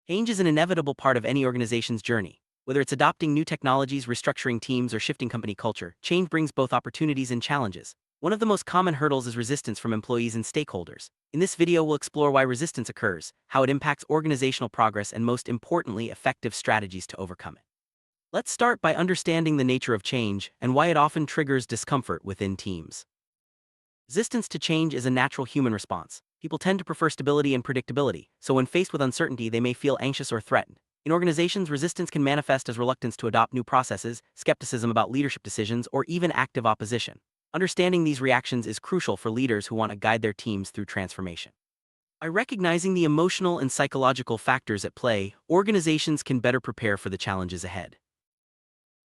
Change is an inevitable part of any organization's journey. Whether it's adopting new technologies, restructuring teams, or shifting company culture, change brings both opportunities and challenges. One of the most common hurdles is resistance from employees and stakeholders. In this video, we'll explore why resistance occurs, how it impacts organizational progress, and most importantly, effective strategies to overcome it. Let's start by understanding the nature of change and why it often triggers discomfort within teams. Resistance to change is a natural human response. People tend to prefer stability and predictability, so when faced with uncertainty, they may feel anxious or threatened. In organizations, resistance can manifest as reluctance to adopt new processes, skepticism about leadership decisions, or even active opposition. Understanding these reactions is crucial for leaders who want to guide their teams through transformation. By recognizing the emotional and psychological factors at play, organizations can better prepare for the challenges ahead.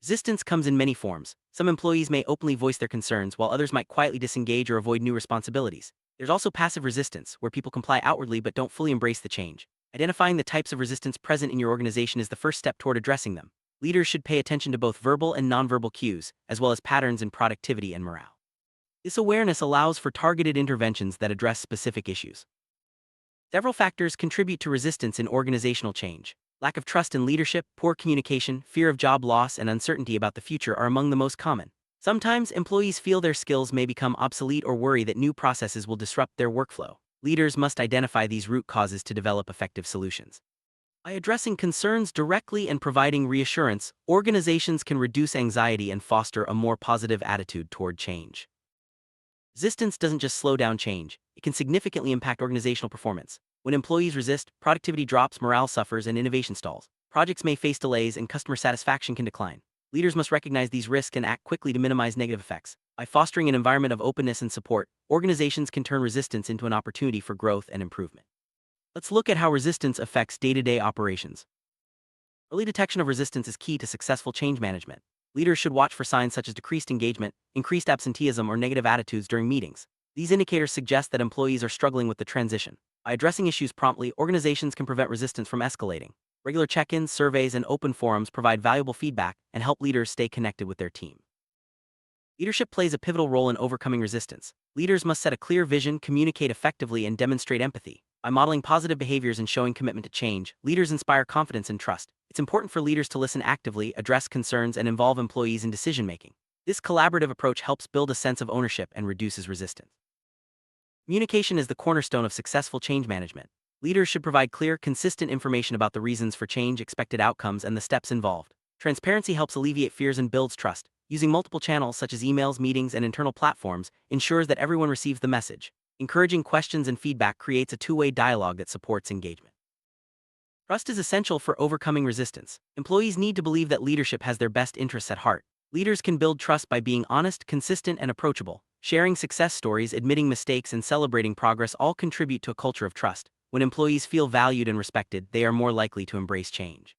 Resistance comes in many forms. Some employees may openly voice their concerns, while others might quietly disengage or avoid new responsibilities. There's also passive resistance, where people comply outwardly but don't fully embrace the change. Identifying the types of resistance present in your organization is the first step toward addressing them. Leaders should pay attention to both verbal and nonverbal cues, as well as patterns in productivity and morale. This awareness allows for targeted interventions that address specific issues. Several factors contribute to resistance in organizational change. Lack of trust in leadership, poor communication, fear of job loss, and uncertainty about the future are among the most common. Sometimes employees feel their skills may become obsolete or worry that new processes will disrupt their workflow. Leaders must identify these root causes to develop effective solutions. By addressing concerns directly and providing reassurance, organizations can reduce anxiety and foster a more positive attitude toward change. Resistance doesn't just slow down change, it can significantly impact organizational performance. When employees resist, productivity drops, morale suffers, and innovation stalls. Projects may face delays and customer satisfaction can decline. Leaders must recognize these risks and act quickly to minimize negative effects. By fostering an environment of openness and support, organizations can turn resistance into an opportunity for growth and improvement. Let's look at how resistance affects day-to-day operations. Early detection of resistance is key to successful change management. Leaders should watch for signs such as decreased engagement, increased absenteeism, or negative attitudes during meetings. These indicators suggest that employees are struggling with the transition. By addressing issues promptly, organizations can prevent resistance from escalating. Regular check-ins, surveys, and open forums provide valuable feedback and help leaders stay connected with their team. Leadership plays a pivotal role in overcoming resistance. Leaders must set a clear vision, communicate effectively, and demonstrate empathy. By modeling positive behaviors and showing commitment to change, leaders inspire confidence and trust. It's important for leaders to listen actively, address concerns, and involve employees in decision-making. This collaborative approach helps build a sense of ownership and reduces resistance. Communication is the cornerstone of successful change management. Leaders should provide clear, consistent information about the reasons for change, expected outcomes, and the steps involved. Transparency helps alleviate fears and builds trust. Using multiple channels such as emails, meetings, and internal platforms ensures that everyone receives the message. Encouraging questions and feedback creates a two-way dialogue that supports engagement. Trust is essential for overcoming resistance. Employees need to believe that leadership has their best interests at heart. Leaders can build trust by being honest, consistent, and approachable. Sharing success stories, admitting mistakes, and celebrating progress all contribute to a culture of trust. When employees feel valued and respected, they are more likely to embrace change.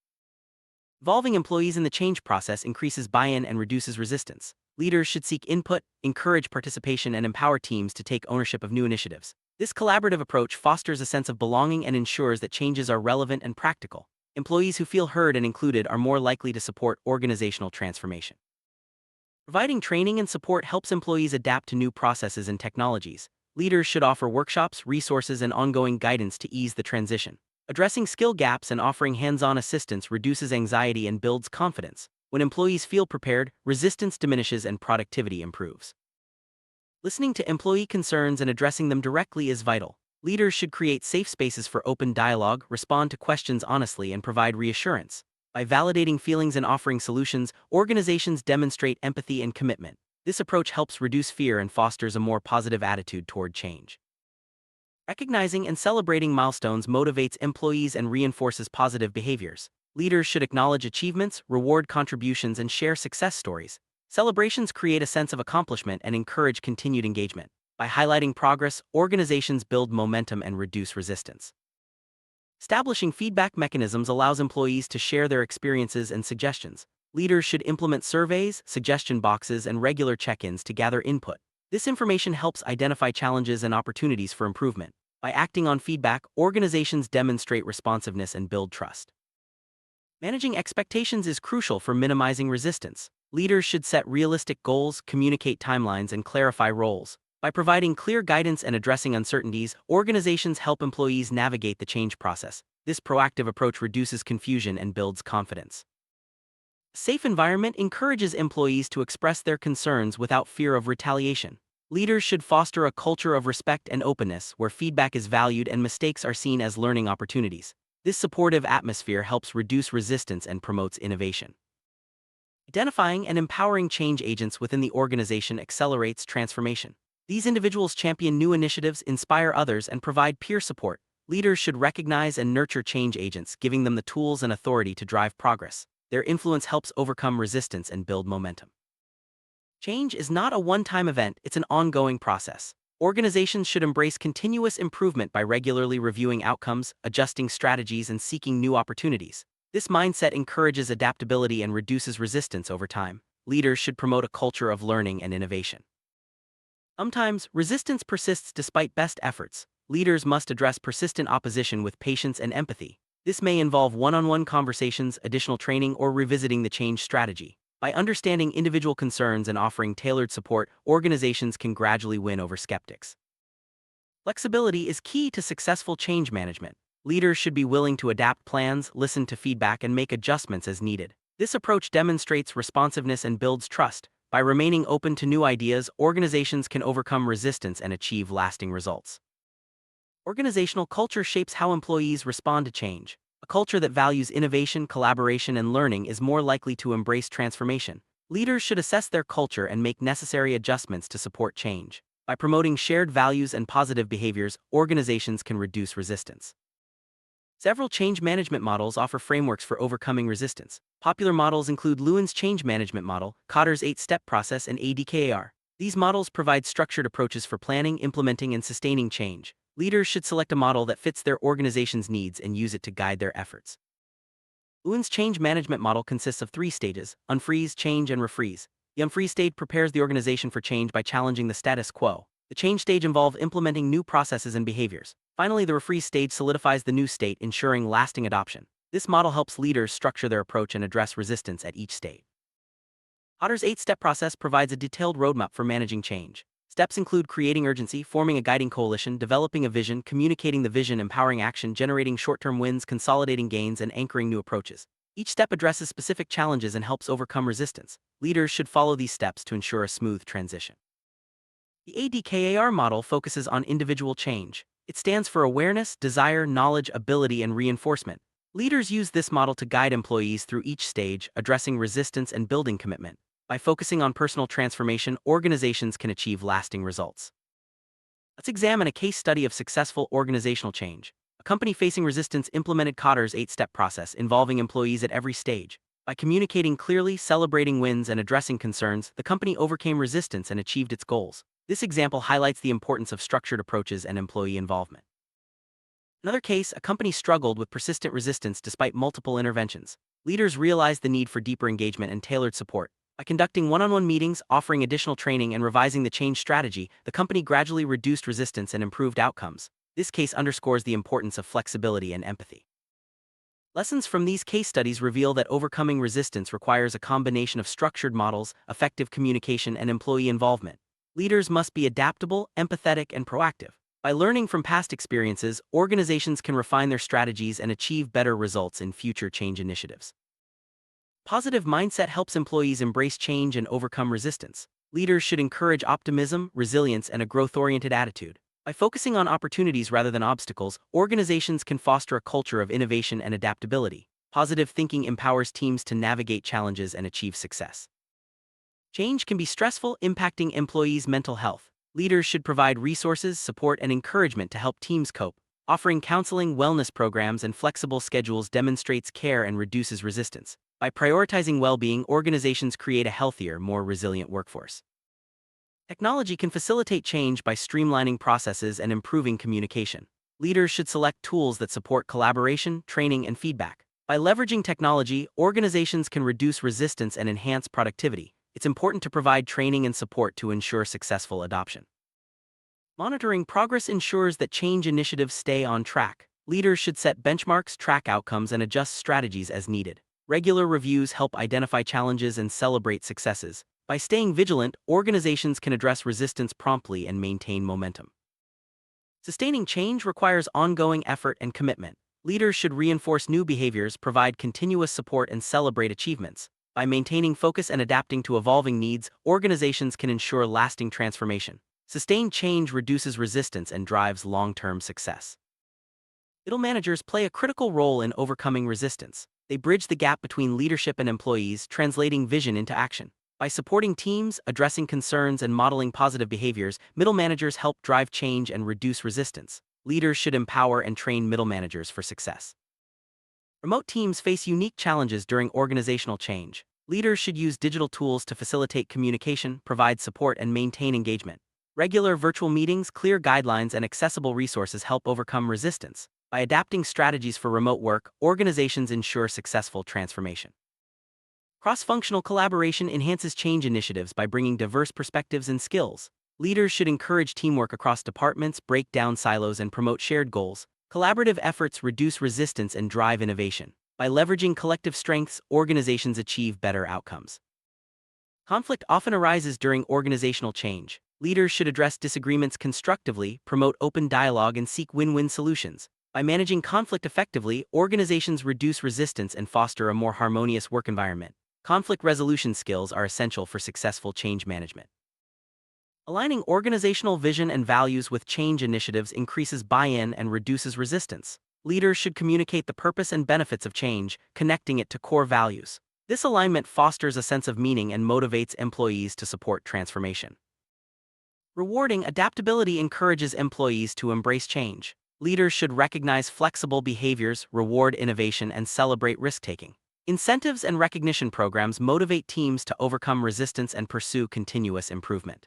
Involving employees in the change process increases buy-in and reduces resistance. Leaders should seek input, encourage participation, and empower teams to take ownership of new initiatives. This collaborative approach fosters a sense of belonging and ensures that changes are relevant and practical. Employees who feel heard and included are more likely to support organizational transformation. Providing training and support helps employees adapt to new processes and technologies. Leaders should offer workshops, resources, and ongoing guidance to ease the transition. Addressing skill gaps and offering hands-on assistance reduces anxiety and builds confidence. When employees feel prepared, resistance diminishes and productivity improves. Listening to employee concerns and addressing them directly is vital. Leaders should create safe spaces for open dialogue, respond to questions honestly, and provide reassurance. By validating feelings and offering solutions, organizations demonstrate empathy and commitment. This approach helps reduce fear and fosters a more positive attitude toward change. Recognizing and celebrating milestones motivates employees and reinforces positive behaviors. Leaders should acknowledge achievements, reward contributions, and share success stories. Celebrations create a sense of accomplishment and encourage continued engagement. By highlighting progress, organizations build momentum and reduce resistance. Establishing feedback mechanisms allows employees to share their experiences and suggestions. Leaders should implement surveys, suggestion boxes, and regular check-ins to gather input. This information helps identify challenges and opportunities for improvement. By acting on feedback, organizations demonstrate responsiveness and build trust. Managing expectations is crucial for minimizing resistance. Leaders should set realistic goals, communicate timelines, and clarify roles. By providing clear guidance and addressing uncertainties, organizations help employees navigate the change process. This proactive approach reduces confusion and builds confidence. A safe environment encourages employees to express their concerns without fear of retaliation. Leaders should foster a culture of respect and openness where feedback is valued and mistakes are seen as learning opportunities. This supportive atmosphere helps reduce resistance and promotes innovation. Identifying and empowering change agents within the organization accelerates transformation. These individuals champion new initiatives, inspire others, and provide peer support. Leaders should recognize and nurture change agents, giving them the tools and authority to drive progress. Their influence helps overcome resistance and build momentum. Change is not a one-time event, it's an ongoing process. Organizations should embrace continuous improvement by regularly reviewing outcomes, adjusting strategies, and seeking new opportunities. This mindset encourages adaptability and reduces resistance over time. Leaders should promote a culture of learning and innovation. Sometimes, resistance persists despite best efforts. Leaders must address persistent opposition with patience and empathy. This may involve one-on-one conversations, additional training, or revisiting the change strategy. By understanding individual concerns and offering tailored support, organizations can gradually win over skeptics. Flexibility is key to successful change management. Leaders should be willing to adapt plans, listen to feedback, and make adjustments as needed. This approach demonstrates responsiveness and builds trust. By remaining open to new ideas, organizations can overcome resistance and achieve lasting results. Organizational culture shapes how employees respond to change. A culture that values innovation, collaboration, and learning is more likely to embrace transformation. Leaders should assess their culture and make necessary adjustments to support change. By promoting shared values and positive behaviors, organizations can reduce resistance. Several change management models offer frameworks for overcoming resistance. Popular models include Lewin's change management model, Kotter's 8-step process, and ADKAR. These models provide structured approaches for planning, implementing, and sustaining change. Leaders should select a model that fits their organization's needs and use it to guide their efforts. Lewin's change management model consists of 3 stages: unfreeze, change, and refreeze. The unfreeze stage prepares the organization for change by challenging the status quo. The change stage involves implementing new processes and behaviors. Finally, the refreeze stage solidifies the new state, ensuring lasting adoption. This model helps leaders structure their approach and address resistance at each stage. Kotter's 8-step process provides a detailed roadmap for managing change. Steps include creating urgency, forming a guiding coalition, developing a vision, communicating the vision, empowering action, generating short-term wins, consolidating gains, and anchoring new approaches. Each step addresses specific challenges and helps overcome resistance. Leaders should follow these steps to ensure a smooth transition. The ADKAR model focuses on individual change. It stands for awareness, desire, knowledge, ability, and reinforcement. Leaders use this model to guide employees through each stage, addressing resistance and building commitment. By focusing on personal transformation, organizations can achieve lasting results. Let's examine a case study of successful organizational change. A company facing resistance implemented Kotter's 8-step process, involving employees at every stage. By communicating clearly, celebrating wins, and addressing concerns, the company overcame resistance and achieved its goals. This example highlights the importance of structured approaches and employee involvement. Another case, a company struggled with persistent resistance despite multiple interventions. Leaders realized the need for deeper engagement and tailored support. By conducting one-on-one meetings, offering additional training, and revising the change strategy, the company gradually reduced resistance and improved outcomes. This case underscores the importance of flexibility and empathy. Lessons from these case studies reveal that overcoming resistance requires a combination of structured models, effective communication, and employee involvement. Leaders must be adaptable, empathetic, and proactive. By learning from past experiences, organizations can refine their strategies and achieve better results in future change initiatives. Positive mindset helps employees embrace change and overcome resistance. Leaders should encourage optimism, resilience, and a growth-oriented attitude. By focusing on opportunities rather than obstacles, organizations can foster a culture of innovation and adaptability. Positive thinking empowers teams to navigate challenges and achieve success. Change can be stressful, impacting employees' mental health. Leaders should provide resources, support, and encouragement to help teams cope. Offering counseling, wellness programs, and flexible schedules demonstrates care and reduces resistance. By prioritizing well-being, organizations create a healthier, more resilient workforce. Technology can facilitate change by streamlining processes and improving communication. Leaders should select tools that support collaboration, training, and feedback. By leveraging technology, organizations can reduce resistance and enhance productivity. It's important to provide training and support to ensure successful adoption. Monitoring progress ensures that change initiatives stay on track. Leaders should set benchmarks, track outcomes, and adjust strategies as needed. Regular reviews help identify challenges and celebrate successes. By staying vigilant, organizations can address resistance promptly and maintain momentum. Sustaining change requires ongoing effort and commitment. Leaders should reinforce new behaviors, provide continuous support, and celebrate achievements. By maintaining focus and adapting to evolving needs, organizations can ensure lasting transformation. Sustained change reduces resistance and drives long-term success. Middle managers play a critical role in overcoming resistance. They bridge the gap between leadership and employees, translating vision into action. By supporting teams, addressing concerns, and modeling positive behaviors, middle managers help drive change and reduce resistance. Leaders should empower and train middle managers for success. Remote teams face unique challenges during organizational change. Leaders should use digital tools to facilitate communication, provide support, and maintain engagement. Regular virtual meetings, clear guidelines, and accessible resources help overcome resistance. By adapting strategies for remote work, organizations ensure successful transformation. Cross-functional collaboration enhances change initiatives by bringing diverse perspectives and skills. Leaders should encourage teamwork across departments, break down silos, and promote shared goals. Collaborative efforts reduce resistance and drive innovation. By leveraging collective strengths, organizations achieve better outcomes. Conflict often arises during organizational change. Leaders should address disagreements constructively, promote open dialogue, and seek win-win solutions. By managing conflict effectively, organizations reduce resistance and foster a more harmonious work environment. Conflict resolution skills are essential for successful change management. Aligning organizational vision and values with change initiatives increases buy-in and reduces resistance. Leaders should communicate the purpose and benefits of change, connecting it to core values. This alignment fosters a sense of meaning and motivates employees to support transformation. Rewarding adaptability encourages employees to embrace change. Leaders should recognize flexible behaviors, reward innovation, and celebrate risk-taking. Incentives and recognition programs motivate teams to overcome resistance and pursue continuous improvement.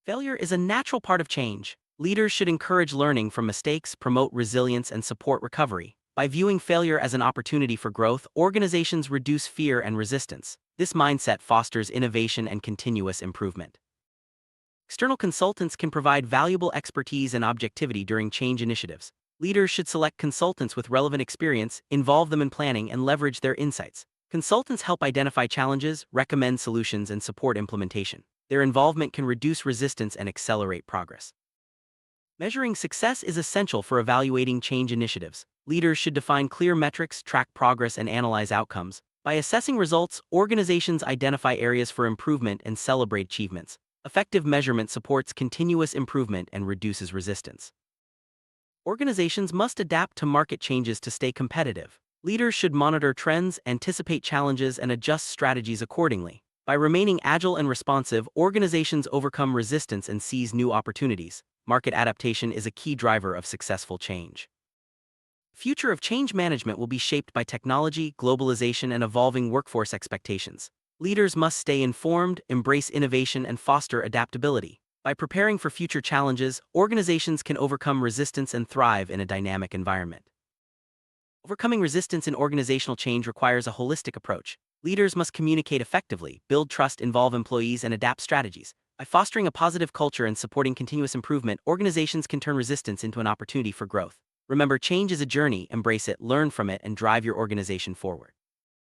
Failure is a natural part of change. Leaders should encourage learning from mistakes, promote resilience, and support recovery. By viewing failure as an opportunity for growth, organizations reduce fear and resistance. This mindset fosters innovation and continuous improvement. External consultants can provide valuable expertise and objectivity during change initiatives. Leaders should select consultants with relevant experience, involve them in planning, and leverage their insights. Consultants help identify challenges, recommend solutions, and support implementation. Their involvement can reduce resistance and accelerate progress. Measuring success is essential for evaluating change initiatives. Leaders should define clear metrics, track progress, and analyze outcomes. By assessing results, organizations identify areas for improvement and celebrate achievements. Effective measurement supports continuous improvement and reduces resistance. Organizations must adapt to market changes to stay competitive. Leaders should monitor trends, anticipate challenges, and adjust strategies accordingly. By remaining agile and responsive, organizations overcome resistance and seize new opportunities. Market adaptation is a key driver of successful change. The future of change management will be shaped by technology, globalization, and evolving workforce expectations. Leaders must stay informed, embrace innovation, and foster adaptability. By preparing for future challenges, organizations can overcome resistance and thrive in a dynamic environment. Overcoming resistance in organizational change requires a holistic approach. Leaders must communicate effectively, build trust, involve employees, and adapt strategies. By fostering a positive culture and supporting continuous improvement, organizations can turn resistance into an opportunity for growth. Remember, change is a journey, embrace it, learn from it, and drive your organization forward.